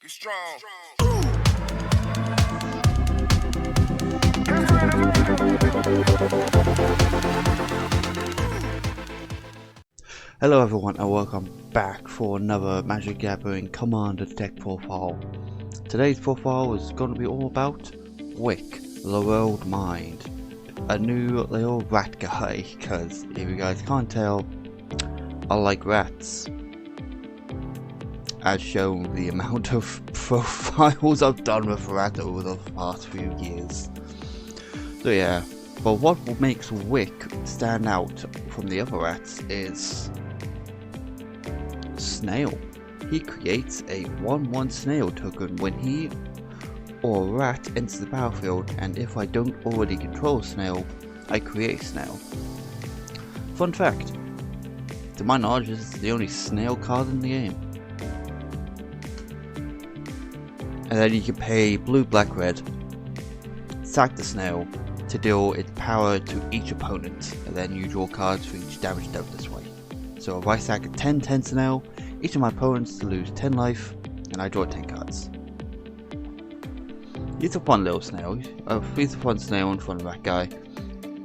Get strong. Hello everyone and welcome back for another Magic Gathering Commander deck profile. Today's profile is going to be all about Wick, the Whorled Mind. A new little rat guy, because if you guys can't tell, I like rats. As shown the amount of profiles I've done with rat over the past few years. So yeah, but what makes Wick stand out from the other rats is Snail. He creates a 1/1 snail token when he or a rat enters the battlefield, and if I don't already control snail, I create snail. Fun fact, to my knowledge, this is the only snail card in the game. And then you can pay blue, black, red, sack the snail to deal its power to each opponent, and then you draw cards for each damage dealt this way. So if I sack a 10/10 snail, each of my opponents to lose 10 life, and I draw 10 cards. He's a fun little snail. He's a fun snail and fun rat guy.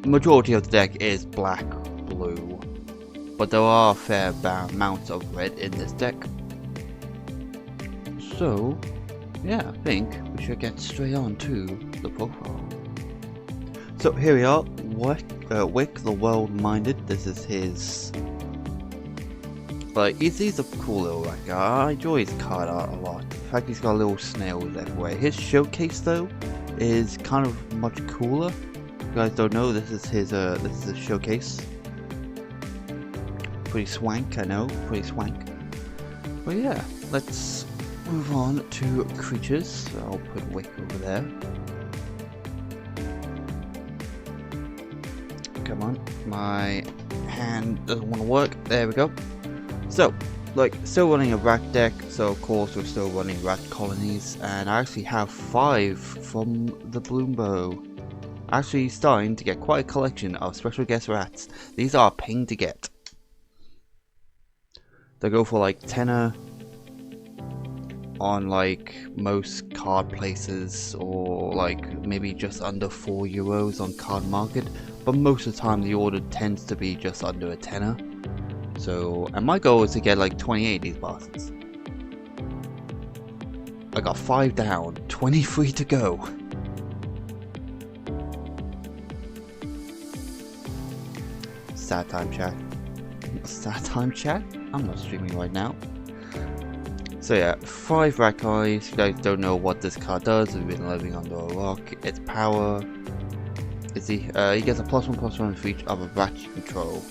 The majority of the deck is black, blue, but there are a fair amount of red in this deck. So yeah, I think we should get straight on to the profile. So here we are, Wick the Whorled. This is his. He's a cool little rat guy. I enjoy his card art a lot. The fact he's got little snails everywhere. His showcase though is kind of much cooler. If you guys don't know, this is his showcase. Pretty swank, I know, pretty swank. But yeah, let's move on to creatures. So I'll put Wick over there. Come on, my hand doesn't want to work. There we go. So, still running a rat deck, so of course we're still running rat colonies, and I actually have 5 from the Bloombo. Actually starting to get quite a collection of special guest rats. These are a pain to get. They go for like tenner on most card places, or maybe just under €4 on card market, but most of the time the order tends to be just under a tenner. So, and my goal is to get 28 of these bastards. I got 5 down, 23 to go. Sad time chat. Sad time chat? I'm not streaming right now. So yeah, 5 rat guys. If you guys don't know what this card does, we've been living under a rock. Its power is he gets a +1/+1 for each other rat you control.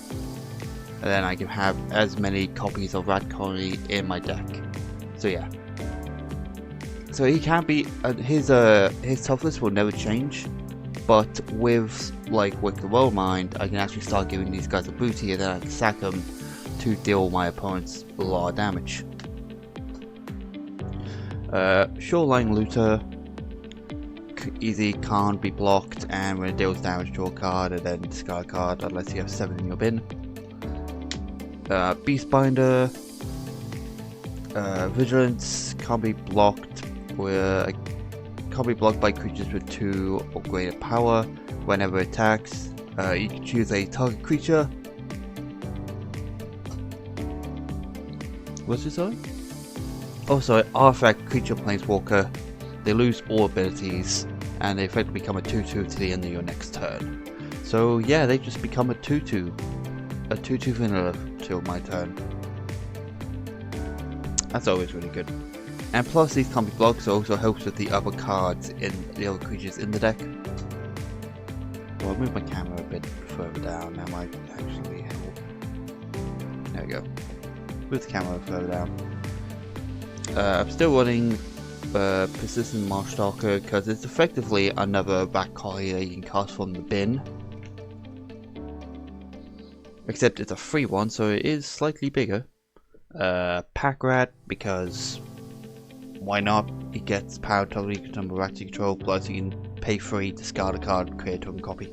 And then I can have as many copies of Rat Colony in my deck. So yeah. So he can be his toughness will never change, but with Wick the Whorled Mind, I can actually start giving these guys a booty, and then I can sack them to deal my opponents a lot of damage. Shoreline Looter, easy, can't be blocked, and when it deals damage, draw a card and then discard a card unless you have 7 in your bin. Beastbinder, Vigilance, can't be blocked by creatures with 2 or greater power. Whenever it attacks, you can choose a target creature. What's this on? Oh, sorry, artifact, creature, planeswalker. They lose all abilities, and they effectively become a 2/2 to the end of your next turn. So yeah, they just become a 2/2. A 2/2 vanilla till my turn. That's always really good. And plus these can't be blocked, so it also helps with the other cards in the other creatures in the deck. Well, I'll move my camera a bit further down, that might actually help. There we go. Move the camera further down. I'm still running Persistent Marshstalker because it's effectively another rat colony that you can cast from the bin. Except it's a free one, so it is slightly bigger. Pack Rat, because why not? It gets power totally number of rats you control, plus you can pay free, discard a card, create a token copy.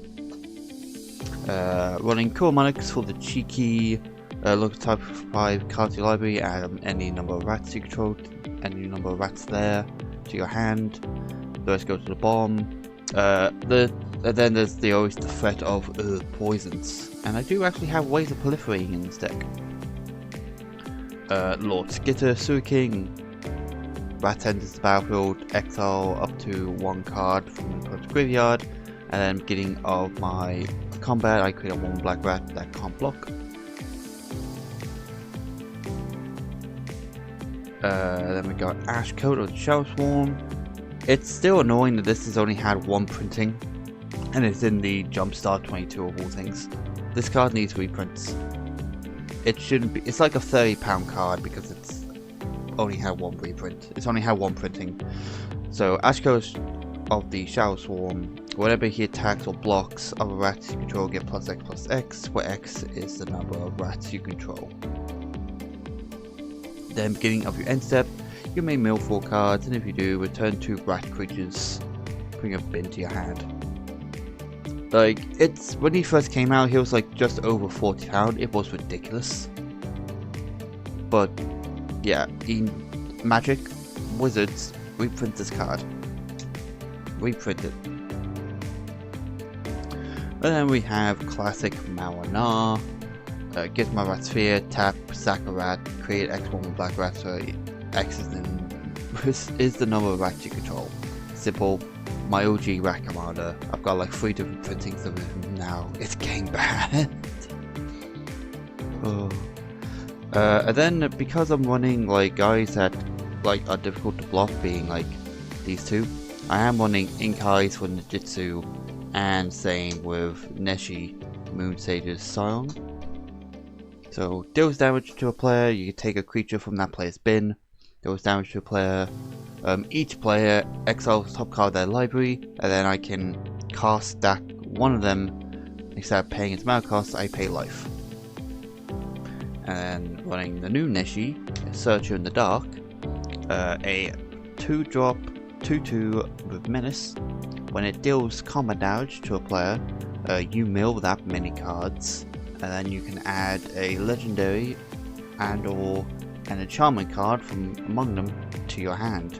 Running Cool Monarchs for the cheeky Look at type 5 cards in your library, add any number of rats you control, any number of rats there to your hand. The rest go to the bottom. And then there's always the threat of poisons, and I do actually have ways of proliferating in this deck. Lord Skitter, Sewer King, Rat enters the battlefield, exile up to 1 card from the opponent's graveyard, and then beginning of my combat I create a 1 black rat that can't block. Then we got Ash Coat of the Shadow Swarm. It's still annoying that this has only had 1 printing, and it's in the Jumpstart 22 of all things. This card needs reprints. It shouldn't be. It's like a £30 card because it's only had 1 reprint. It's only had 1 printing. So Ash Coat of the Shadow Swarm. Whenever he attacks or blocks other rats you control, get +X, where X is the number of rats you control. Then beginning of your end step, you may mill 4 cards, and if you do, return 2 rat creatures, putting a bin to your hand. Like, it's when he first came out, he was like just over £40. It was ridiculous. But yeah, in Magic, Wizards, reprint this card. Reprint it. And then we have classic Mawana. Gives my rat sphere, tap, sack a rat, create X1 black rat, so X is the number of rats you control. Simple. My OG rat commander. I've got like 3 different printings of him now. It's getting bad. Oh. And then because I'm running like guys that like are difficult to block, being like these 2, I am running Ink Eyes for Ninjutsu, and same with Neshi, Moon Sage's Scion. So, deals damage to a player, you can take a creature from that player's bin. Deals damage to a player. Each player exiles the top card of their library, and then I can cast stack one of them. Instead of paying its mana cost, I pay life. And then running the new Neshi, Searcher in the Dark, a 2-drop 2/2 with Menace. When it deals combat damage to a player, you mill that many cards. And then you can add a legendary and or an enchantment card from among them to your hand.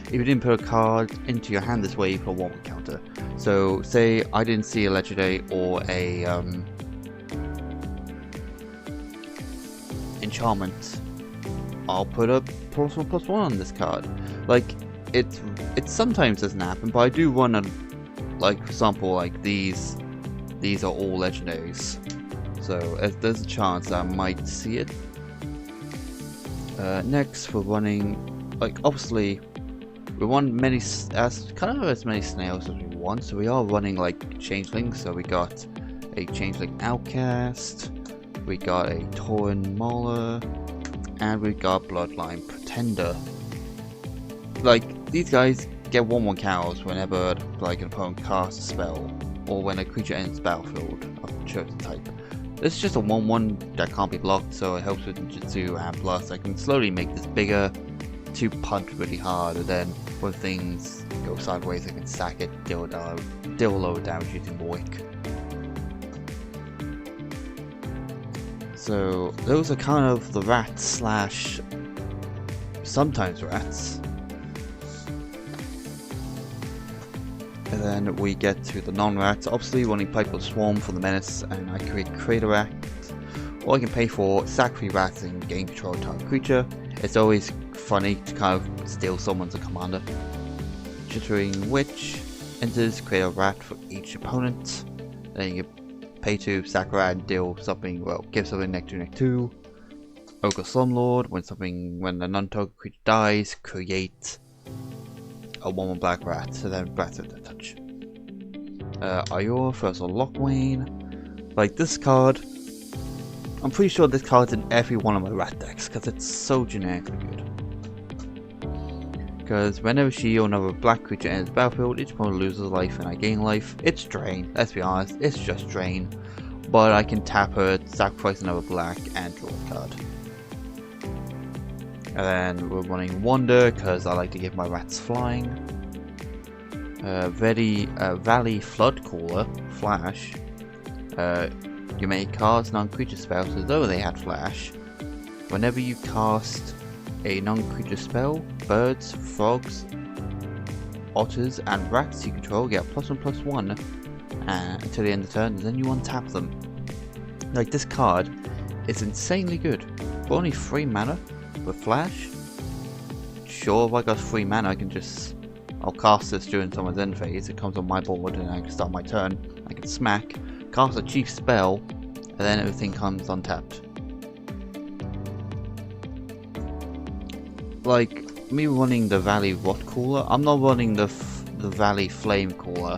If you didn't put a card into your hand this way, you put a 1/1 counter. So say I didn't see a legendary or a enchantment, I'll put a +1/+1 on this card. Like it sometimes doesn't happen, but I do run a, like for example, like these are all legendaries, so there's a chance I might see it. Next we're running, like obviously we want many as many snails as we want, so we are running like changelings. So we got a changeling outcast, we got a Tauren Mauler, and we got Bloodline Pretender. Like these guys get 1/1 counters whenever like an opponent casts a spell, or when a creature enters the battlefield of a chosen type. This is just a 1/1 that can't be blocked, so it helps with Ninjutsu, and plus I can slowly make this bigger to punt really hard, and then when things go sideways I can sack it, deal low damage using Wick. So those are kind of the rats slash sometimes rats. And then we get to the non-rats, obviously running Pipe of Swarm for the Menace, and I create a rat, or I can pay for sack 3 rats and gain control of target creature. It's always funny to kind of steal someone's commander. Chittering Witch enters, create a rat for each opponent. Then you pay to sack a rat and deal something, well, give something -2/2. Ogre Slumlord, when a non-target creature dies, create a 1/1 black rat, so then rats at the touch. Ayora, first of Lockwane. Like this card, I'm pretty sure this card's in every one of my rat decks because it's so generically good. Because whenever she or another black creature enters the battlefield, each opponent loses life and I gain life. It's drain, let's be honest, it's just drain. But I can tap her, sacrifice another black, and draw a card. And then we're running Wander because I like to give my rats flying. Valley Flood Caller, Flash. You may cast non-creature spells as though they had flash. Whenever you cast a non-creature spell, birds, frogs, otters, and rats you control get +1/+1 until the end of the turn, and then you untap them. Like, this card is insanely good. For only 3 mana with flash, sure, if I got 3 mana I can just... I'll cast this during someone's end phase, it comes on my board and I can start my turn, I can smack, cast a chief spell, and then everything comes untapped. Like, me running the Valley Rot Cooler, I'm not running the Valley Flame Cooler.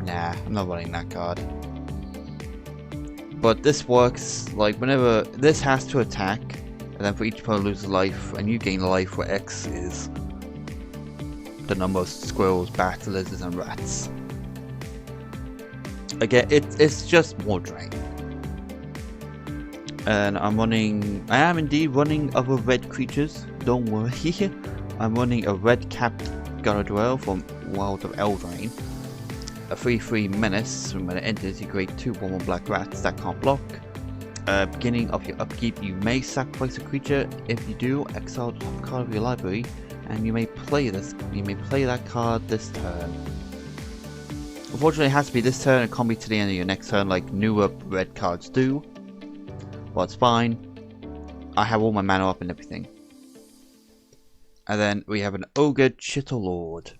Nah, I'm not running that card. But this works, like, whenever this has to attack, and then for each opponent loses life, and you gain life where X is the number of squirrels, bats, lizards, and rats. Again, it's just more drain. And I am indeed running other red creatures, don't worry. I'm running a red capped Galadriel from Wild of Eldraine. A 3/3 menace. When it enters, you create 2 1/1 black rats that can't block. Beginning of your upkeep, you may sacrifice a creature. If you do, exile the top card of your library, and you may play that card this turn. Unfortunately, it has to be this turn. It can't be to the end of your next turn, like newer red cards do. But it's fine. I have all my mana up and everything. And then we have an Ogre Chitterlord.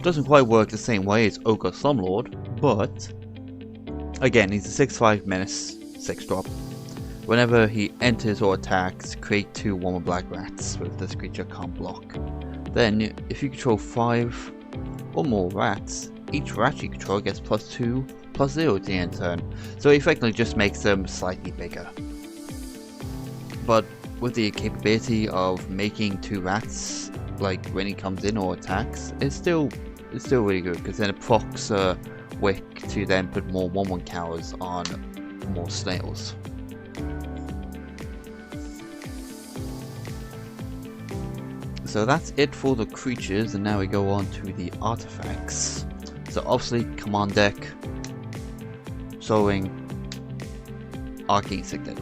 Doesn't quite work the same way as Ogre Slumlord, but again, he's a 6/5 menace, 6-drop. Whenever he enters or attacks, create 2 1/1 black rats with this creature can't block. Then, if you control 5 or more rats, each rat you control gets +2/+0 at the end turn. So it effectively just makes them slightly bigger. But with the capability of making 2 rats, like when he comes in or attacks, it's still really good, because then it procs Wick to then put more 1/1 cows on more snails. So that's it for the creatures, and now we go on to the artifacts. So obviously, command deck, Soaring, Arcane Signet.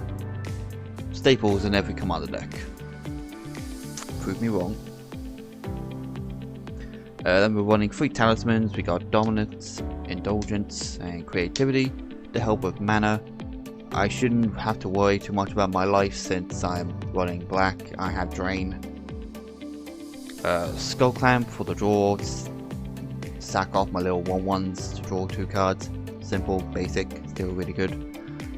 Staples in every commander deck. Prove me wrong. Then we're running 3 talismans. We got Dominance, Indulgence, and Creativity to help with mana. I shouldn't have to worry too much about my life since I'm running black. I have Drain. Skull Clamp for the draw. Sack off my little 1/1s to draw 2 cards. Simple, basic, still really good.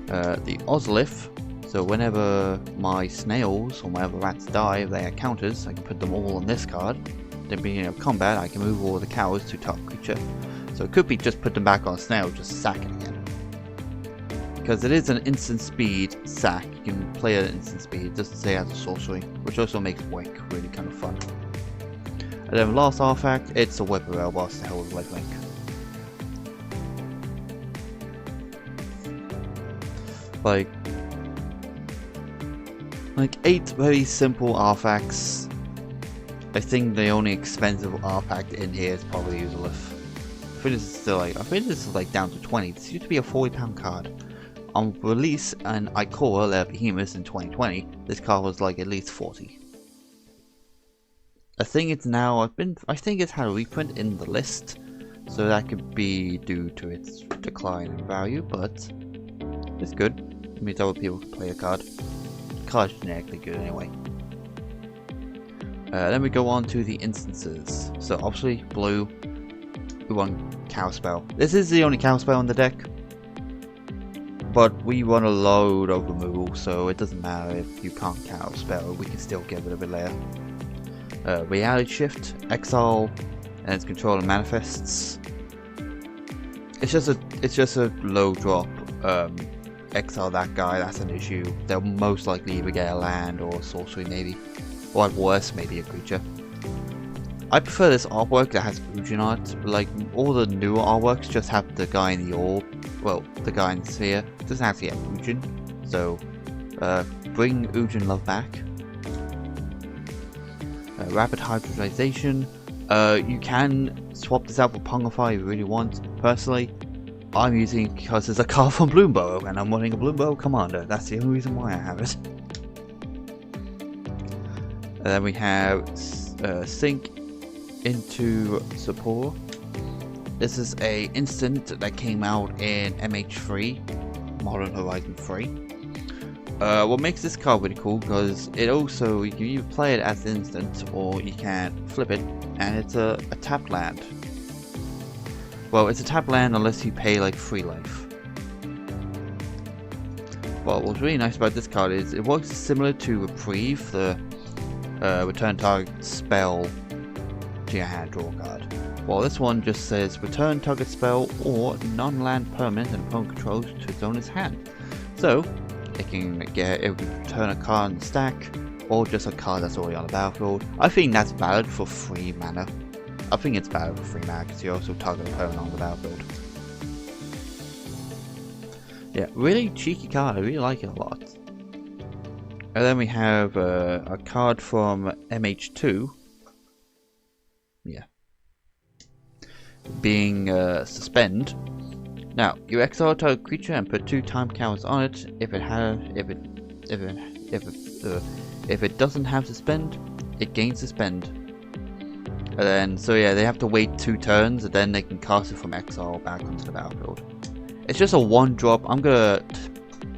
The Ozlith. So whenever my snails or whenever rats die, they are counters. I can put them all on this card. Then beginning of combat, I can move all the cows to top creature. So it could be just put them back on a snail, just sack it again. Because it is an instant speed sack. You can play it at instant speed. It doesn't say as a sorcery, which also makes Wick really kind of fun. And then last artifact, it's a Web of Elboss to help with Lifelink. Like 8 very simple artifacts. I think the only expensive artifact in here is probably Ozlith. I think this is like down to 20. This used to be a £40 card. On release in Ikora Lair Behemoths in 2020, this card was like at least 40. I think it's now I think it's had a reprint in the list, so that could be due to its decline in value, but it's good. It means other people can play a card. The card's generically good anyway. Then we go on to the instances. So obviously blue, we run Counterspell. This is the only Counterspell on the deck, but we run a load of removal, so it doesn't matter if you can't Counterspell, we can still get rid of it later. Reality Shift, Exile, and its controller manifests. It's just a low drop. Exile that guy, that's an issue. They'll most likely either get a land or a sorcery maybe. Or at worst, maybe a creature. I prefer this artwork that has Ujin art. Like, all the newer artworks just have the guy in the orb. Well, the guy in the sphere. It doesn't actually have Ujin. So, bring Ujin love back. Rapid hybridization. You can swap this out for Pungify if you really want. Personally, I'm using it because it's a card from Bloomburrow, and I'm running a Bloomburrow Commander. That's the only reason why I have it. And then we have Sink into Support. This is a instant that came out in MH3, Modern Horizon 3. What makes this card really cool because it also, you can either play it as an instant or you can flip it, and it's a tapped land. Well, it's a tapped land unless you pay like 3 life. But what's really nice about this card is it works similar to Reprieve, the return target spell to your hand, draw a card. Well, this one just says return target spell or non-land permanent and opponent controls to its owner's hand. So it can return a card in the stack or just a card that's already on the battlefield. I think that's valid for 3 mana. I think it's valid for 3 mana because you also target a opponent on the battlefield. Yeah, really cheeky card. I really like it a lot. And then we have a card from MH2. Yeah. Being Suspend. Now, you exile a target creature and put 2 time counters on it. If it doesn't have Suspend, it gains Suspend. And then, so yeah, they have to wait 2 turns, and then they can cast it from exile back onto the battlefield. It's just a 1-drop. I'm gonna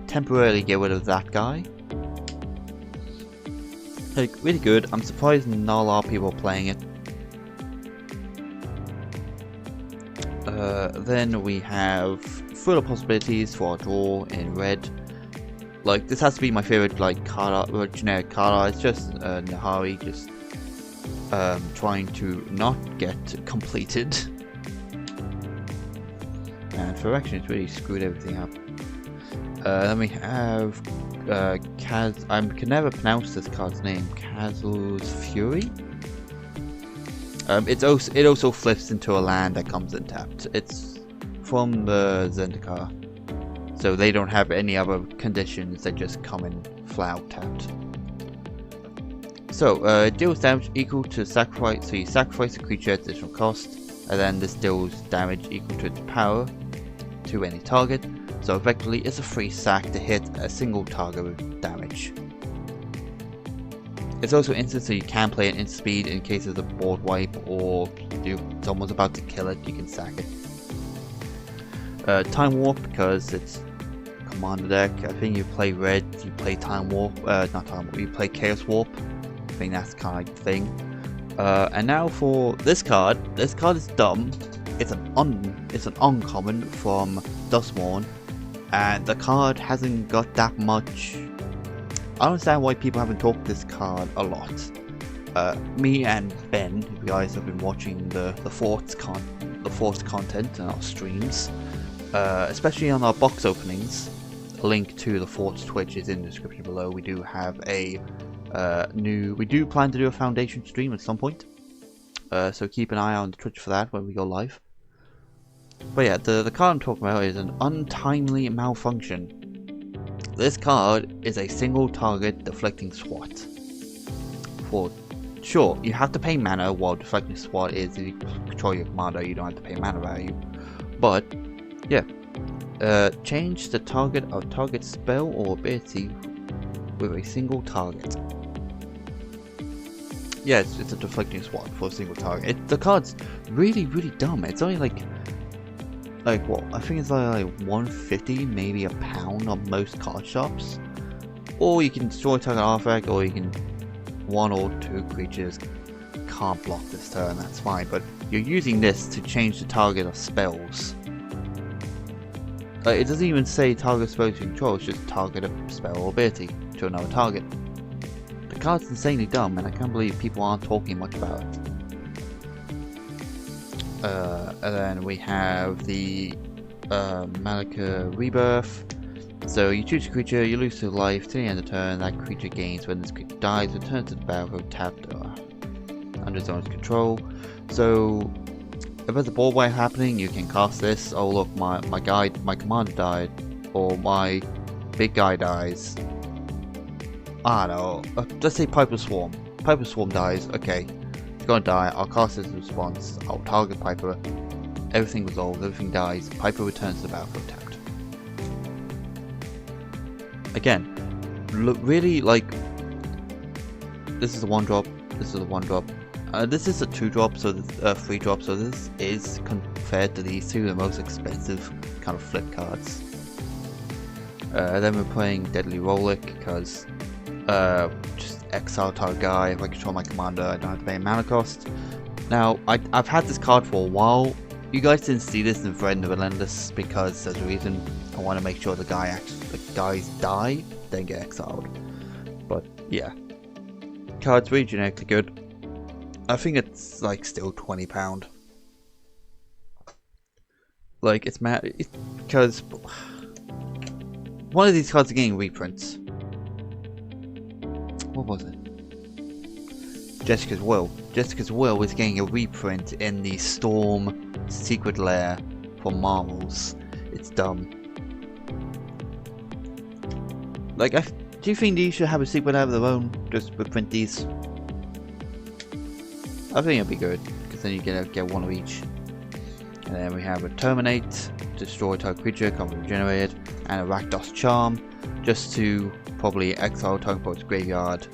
temporarily get rid of that guy. Like, really good. I'm surprised not a lot of people are playing it. Then we have further possibilities for our draw in red. Like, this has to be my favorite, like, card art, generic card art. It's just Nahari just trying to not get completed. And for action, it's really screwed everything up. Then we have I can never pronounce this card's name. Kazel's Fury. It also flips into a land that comes in tapped. It's from the Zendikar, so they don't have any other conditions. They just come in flat out tapped. So deals damage equal to sacrifice. So you sacrifice a creature at additional cost, and then this deals damage equal to its power to any target. So effectively, it's a free sack to hit a single target with damage. It's also instant, so you can play it in speed in case of the board wipe or someone's about to kill it, you can sack it. Time Warp, because it's Commander deck. I think you play red, you play Time Warp, not Time Warp, you play Chaos Warp. I think that's kind of the thing. And now for this card is dumb. It's an uncommon from Duskmourn, and the card hasn't got that much. I don't understand why people haven't talked this card a lot. Me and Ben, you guys have been watching the forced content on our streams, especially on our box openings. A link to the Fort's Twitch is in the description below. We do have a we do plan to do a Foundation stream at some point, so keep an eye on the Twitch for that when we go live. But yeah, the card I'm talking about is an Untimely Malfunction. This card is a single target deflecting swat. For sure, you have to pay mana, while deflecting swat is if you control your commander, you don't have to pay mana value. But yeah, change the target of target spell or ability with a single target. Yeah, it's a deflecting swat for a single target. The card's really dumb. It's only like what? I think it's like 150, maybe £1 on most card shops. Or you can destroy target artifact, or you can 1 or 2 creatures can't block this turn. That's fine. But you're using this to change the target of spells. It doesn't even say target spells you control. It's just target a spell or ability to another target. The card's insanely dumb, and I can't believe people aren't talking much about it. And then we have the Malika Rebirth. So you choose a creature, you lose 2 life to the end of the turn. That creature gains when this creature dies, returns to the battlefield tapped under its own control. So if there's a board wipe happening, you can cast this. Oh look, my commander died, or my big guy dies. I don't know. Let's say Piper Swarm. Piper Swarm dies. Okay. Gonna die, I'll cast this in response, I'll target Piper, everything resolves, everything dies, Piper returns to the battlefield tapped. Again, look, really, like, this is a 1-drop, this is a 1-drop, this is a 2-drop, so this 3-drop, so this is, compared to these two, the most expensive kind of flip cards. Then we're playing Deadly Rollick, because just exile target guy. If I control my commander, I don't have to pay a mana cost. Now, I've had this card for a while. You guys didn't see this in Friend the Relentless because there's a reason. I want to make sure the guys die, then get exiled. But yeah, card's really generically good. I think it's like still £20. Like it's mad because one of these cards are getting reprints. What was it? Jessica's Will. Jessica's Will is getting a reprint in the Storm Secret Lair for Marvels. It's dumb. Like, do you think these should have a secret lair of their own? Just reprint these? I think it'd be good, because then you get one of each. And then we have a Terminate, destroy target creature, can't be regenerated, and a Rakdos Charm, just to probably exile target opponent's graveyard,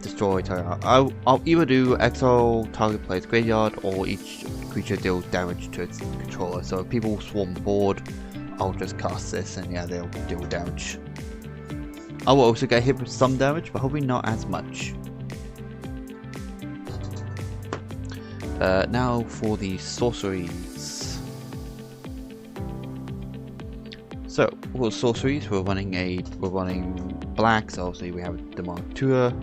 destroy target. I'll either do exile target player's graveyard, or each creature deals damage to its controller. So if people swarm the board, I'll just cast this, and yeah, they'll deal damage. I will also get hit with some damage, but hopefully not as much. Now for the sorceries. So for sorceries, we're running black. So obviously we have Demonic Tour.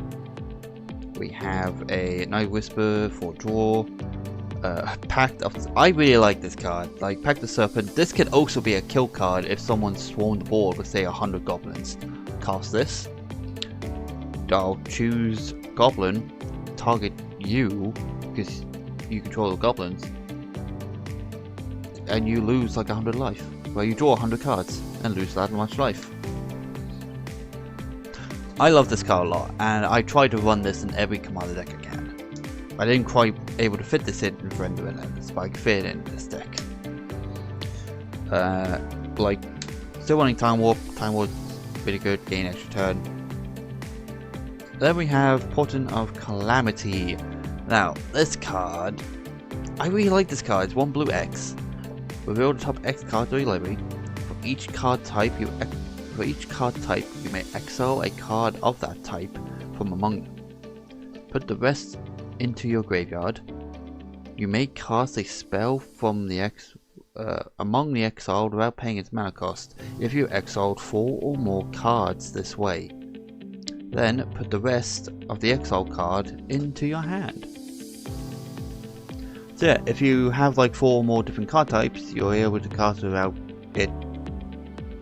We have a Night Whisper for draw. Pact of. I really like this card. Like Pact of Serpent. This can also be a kill card if someone swarmed the board with say 100 goblins. Cast this. I'll choose Goblin. Target you because you control the goblins, and you lose like 100 life. Well, you draw 100 cards and lose that much life. I love this card a lot, and I try to run this in every commander deck I can. I didn't quite able to fit this in Friend the Relentless, but I can fit it in this deck. Like, still running Time Warp. Time Warp's really good, gain extra turn. Then we have Portent of Calamity. Now, this card, I really like this card. It's 1 blue X. Reveal the top X card to your library. For each card type, you may exile a card of that type from among them. Put the rest into your graveyard. You may cast a spell from the among the exiled without paying its mana cost. If you exiled 4 or more cards this way, then put the rest of the exiled card into your hand. So yeah, if you have like 4 or more different card types, you're able to cast without it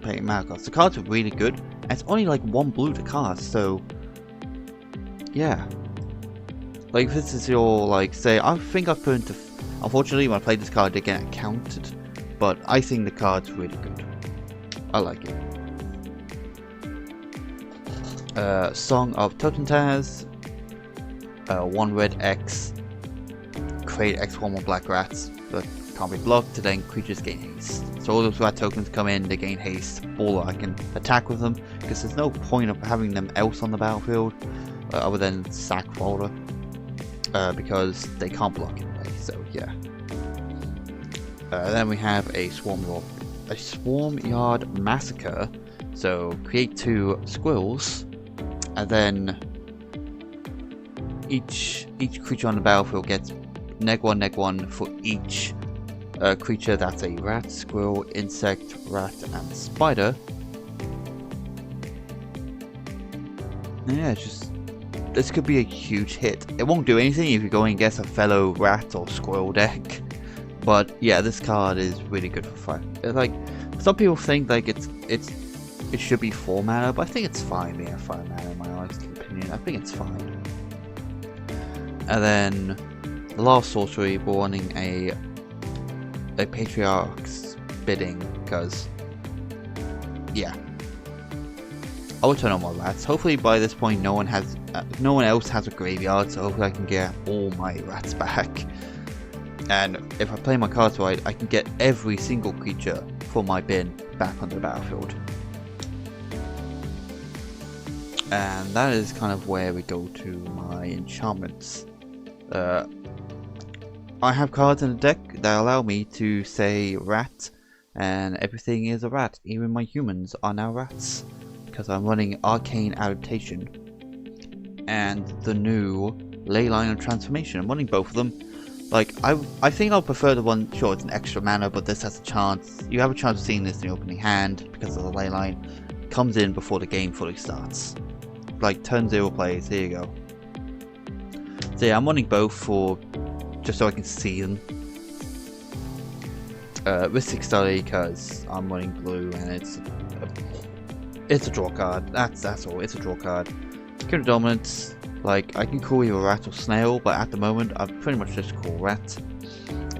paying mana cost. The cards are really good, and it's only like 1 blue to cast, so yeah. Like if this is your, like, say, I think I've put into, unfortunately when I played this card I didn't get it counted, but I think the card's really good. I like it. Song of Totentaz, 1 red X, create X 1 more black rats that can't be blocked, and then creatures gain haste. So all those rat tokens come in, they gain haste, or I can attack with them, because there's no point of having them else on the battlefield, other than sack folder, because they can't block anyway, so yeah. Then we have a Swarm Yard Massacre, so create 2 squirrels, and then each creature on the battlefield gets -1/-1 for each creature that's a rat, squirrel, insect, rat, and spider. And yeah, it's just, this could be a huge hit. It won't do anything if you're going against a fellow rat or squirrel deck, but yeah, this card is really good for fun. Like, some people think like it should be 4 mana, but I think it's fine being 5 mana in my honest opinion. I think it's fine. And then the last sorcery, we're running a Patriarch's Bidding, because yeah, I will turn on my rats. Hopefully by this point no one else has a graveyard, so hopefully I can get all my rats back. And if I play my cards right, I can get every single creature from my bin back onto the battlefield. And that is kind of where we go to my enchantments. I have cards in the deck that allow me to say rat, and everything is a rat. Even my humans are now rats, because I'm running Arcane Adaptation and the new Leyline of Transformation. I'm running both of them. Like, I think I'll prefer the one, sure it's an extra mana, but this has a chance, you have a chance of seeing this in the opening hand, because of the Leyline. Comes in before the game fully starts. Like, turn 0 plays, here you go. So yeah, I'm running both for, just so I can see them. Ristic Study, because I'm running blue, and it's a draw card, that's all, it's a draw card. Counter Dominance, like, I can call you a rat or snail, but at the moment, I pretty much just call rat.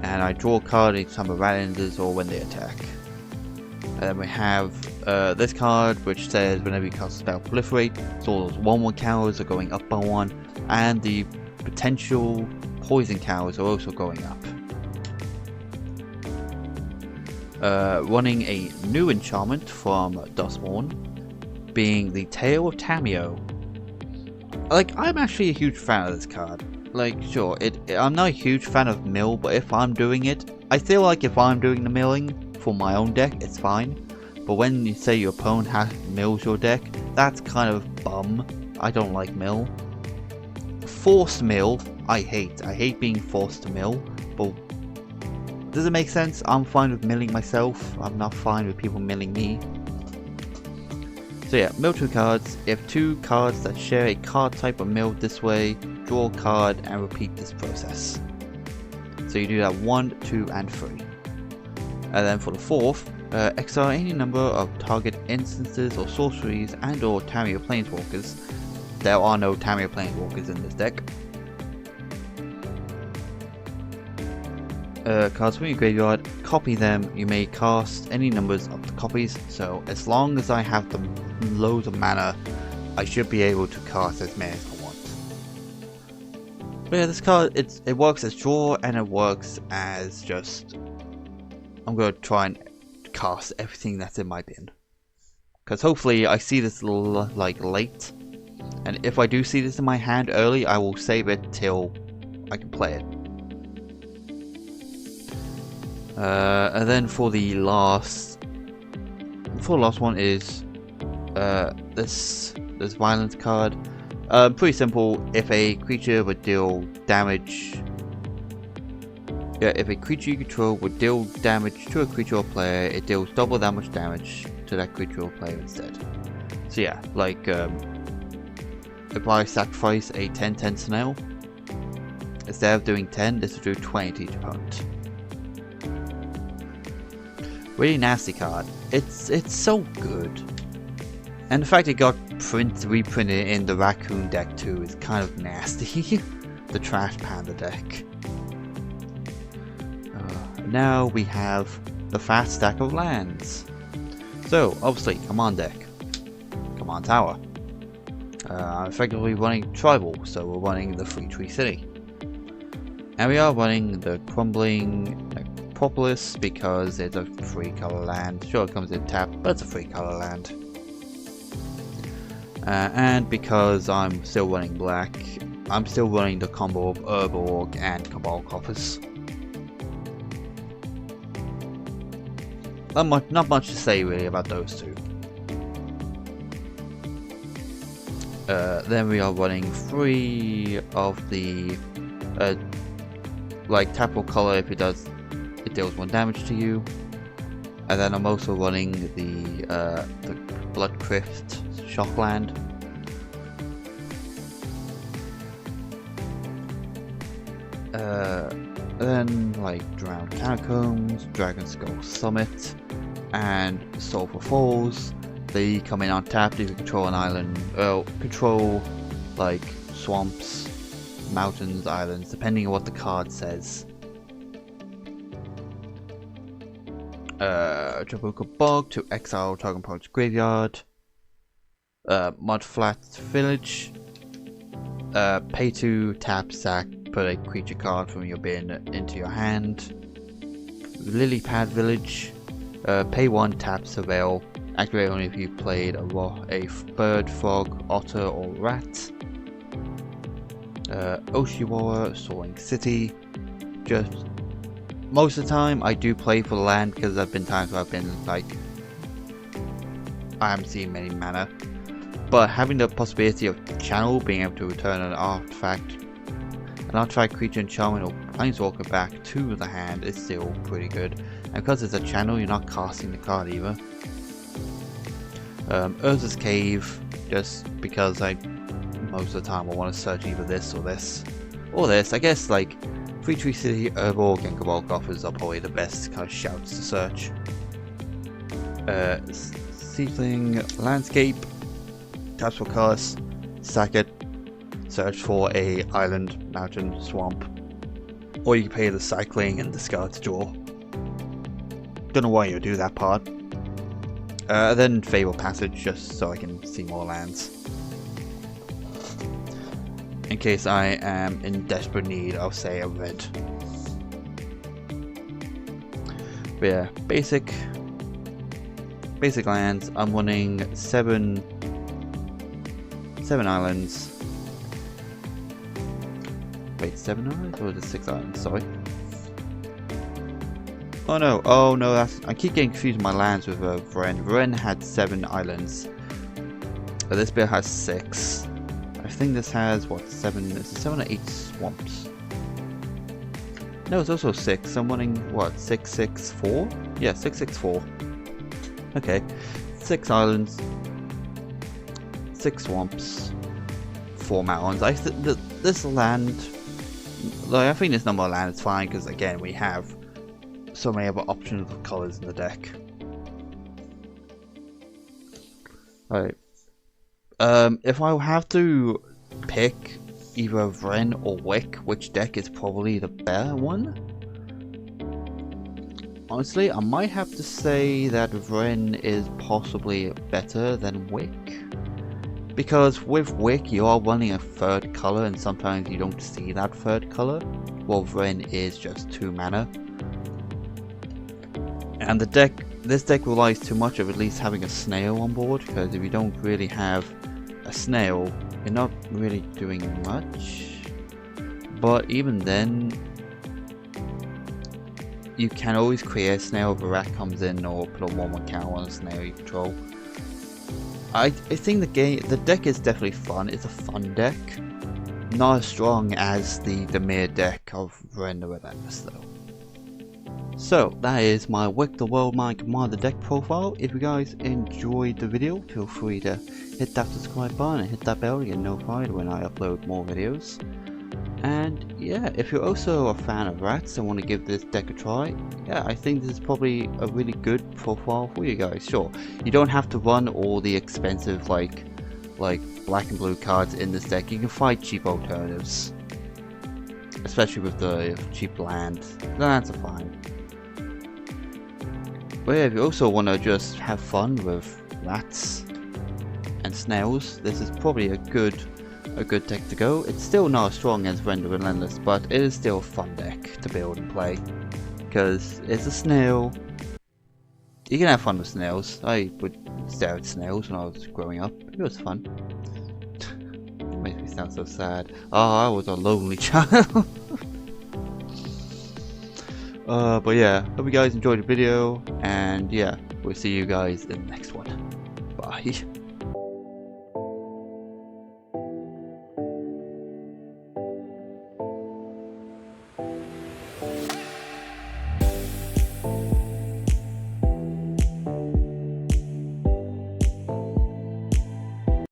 And I draw a card anytime a rat enters or when they attack. And then we have this card, which says whenever you cast a spell proliferate, so all those 1/1 counters are going up by 1, and the potential poison counters are also going up. Running a new enchantment from Dustborn, being the Tail of Tameo. Like, I'm actually a huge fan of this card. Like, sure, I'm not a huge fan of mill, but if I'm doing it, I feel like if I'm doing the milling for my own deck, it's fine. But when you say your opponent mills your deck, that's kind of bum. I don't like mill. Forced mill, I hate. I hate being forced to mill, but does it make sense? I'm fine with milling myself. I'm not fine with people milling me. So yeah, mill 2 cards. You have 2 cards that share a card type of mill this way, draw a card and repeat this process. So you do that 1, 2 and 3. And then for the 4th, exile any number of target instances or sorceries and or Tameo Planeswalkers. There are no Tameo Planeswalkers in this deck. Cards from your graveyard, copy them. You may cast any numbers of the copies, so as long as I have them loads of mana, I should be able to cast as many as I want. But yeah, this card, it works as draw, and it works as just, I'm going to try and cast everything that's in my bin. Because hopefully I see this like late, and if I do see this in my hand early, I will save it till I can play it. And then for the last one is this violence card. Pretty simple. If a creature would deal damage, if a creature you control would deal damage to a creature or player, it deals double that much damage to that creature or player instead. So yeah, like if I sacrifice a 10/10 snail, instead of doing 10, this will do 20 to each opponent. Really nasty card. It's so good. And the fact it got reprinted in the Raccoon deck too is kind of nasty. The Trash Panda deck. Now we have the fat stack of lands. So obviously, command deck, command tower. I'm effectively running tribal, so we're running the Free Tree City. And we are running the Crumbling Propolis because it's a 3 color land. Sure, it comes in tap, but it's a 3 color land. And because I'm still running black, I'm still running the combo of Urborg and Cabal Coffers. Not much to say really about those two. Then we are running 3 of the like tap or color if it deals 1 damage to you, and then I'm also running the Bloodcrypt Shockland. Then like Drowned Catacombs, Dragon Skull Summit, and Sulphur Falls. They come in untapped if you control an island, control like swamps, mountains, islands, depending on what the card says. Jabuka Bog to exile target opponent's graveyard. Mudflat Village. Pay to tap, sack, put a creature card from your bin into your hand. Lily Pad Village. Pay 1, tap, surveil. Activate only if you played a bird, frog, otter, or rat. Oshiwara, Soaring City. Just most of the time I do play for the land because there have been times where I've been like, I haven't seen many mana. But having the possibility of channel, being able to return an artifact creature, enchantment, or planeswalker back to the hand is still pretty good. And because it's a channel, you're not casting the card either. Urza's Cave, just because most of the time I want to search either this or this. Or this, I guess like Free Tree City, Urborg, and Gabolk offers are probably the best kind of shouts to search. Seedling Landscape, taps for colors, sack it, search for a island, mountain, swamp, or you can pay the cycling and discard to draw. Don't know why you do that part. Then Fable Passage, just so I can see more lands. In case I am in desperate need of, say, a red. But yeah, basic lands. I'm running 7 islands. Wait, 7 islands or is it 6 islands? Sorry. Oh no, I keep getting confused with my lands with Vren. Vren had 7 islands. But this build has 6. I think this has, what, 7? Is it 7 or 8 swamps? No, it's also 6. I'm running, what, 664? Yeah, 664. Okay. 6 islands, 6 swamps, 4 mountains. This land, like, I think this number of land is fine because, again, we have so many other options of colours in the deck. Alright. If I have to pick either Vren or Wick, which deck is probably the better one? Honestly, I might have to say that Vren is possibly better than Wick. Because with Wick, you are running a 3rd colour and sometimes you don't see that 3rd colour, while Vren is just 2 mana. And this deck relies too much of at least having a snail on board, because if you don't really have a snail, you're not really doing much. But even then, you can always create a snail if a rat comes in, or put a 1/1 counter on a snail you control. I think the deck is definitely fun. It's a fun deck. Not as strong as the mere deck of Vren the Relentless though. So that is my Wick the World Mind Commander deck profile. If you guys enjoyed the video, feel free to hit that subscribe button and hit that bell to get notified when I upload more videos. And yeah, if you're also a fan of rats and want to give this deck a try, yeah, I think this is probably a really good profile for you guys. Sure, you don't have to run all the expensive like black and blue cards in this deck. You can find cheap alternatives, especially with the cheap land. The lands are fine. But yeah, if you also want to just have fun with rats and snails, this is probably a good deck to go. It's still not as strong as Vren the Relentless, but it is still a fun deck to build and play. Because it's a snail. You can have fun with snails. I would stare at snails when I was growing up. It was fun. It makes me sound so sad. Oh, I was a lonely child. But yeah, hope you guys enjoyed the video, and yeah, we'll see you guys in the next one. Bye.